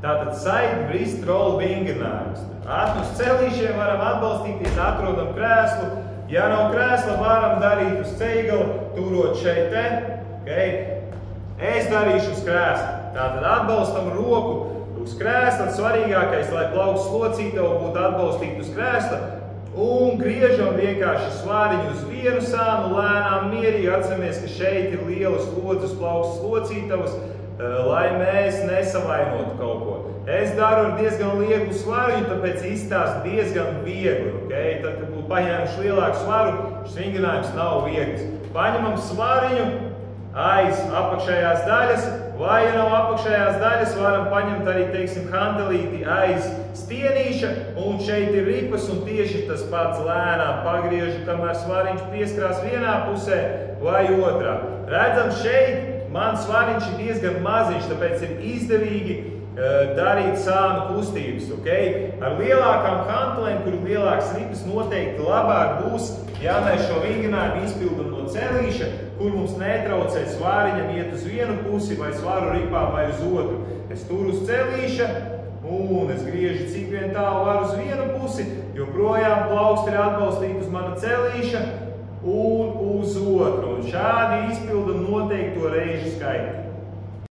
Tātad side wrist roll vingrinājums. Uz celīšiem varam atbalstīties, atrodam krēslu. Ja nav krēsla, varam darīt uz ceigala, turot šeit te. Okay. Es darīšu uz krēsla. Tātad atbalstam roku uz krēsla. Svarīgākais, lai plaukts locītavu būtu atbalstīt uz krēsla. Un griežam vienkārši svāriņu uz vienu sānu, lēnām mierīgi. Atceramies, ka šeit ir lielas slodzes plaukts locītavas, lai mēs nesavainotu kaut ko. Es daru ar diezgan lielu svāriņu, tāpēc izstāst diezgan viegli. Okay? Tad, kad būtu paņēmuši lielāku svaru, šis vingrinājums nav viegls. Paņemam svāriņu aiz apakšējās daļas, vai, ja nav apakšējās daļas, varam paņemt arī, teiksim, hantelīti aiz stienīša, un šeit ir ripas, un tieši tas pats lēnām pagriežu, kamēr svariņš pieskrās vienā pusē vai otrā. Redzam, šeit man svariņš ir diezgan maziņš, tāpēc ir izdevīgi darīt sānu kustības. Okay? Ar lielākām hantelēm, kur ir lielākas ripas, noteikti labāk būs, ja mēs šo vingrinājumu izpildam no celīša, kur mums netraucē svāriņam iet uz vienu pusi vai svaru ripām vai uz otru. Es turu uz celīša un es griežu cik vien tālu varu uz vienu pusi, jo projām plauksti ir atbalstīti uz mana celīša un uz otru. Un šādi izpildam noteikto reižu skaitu.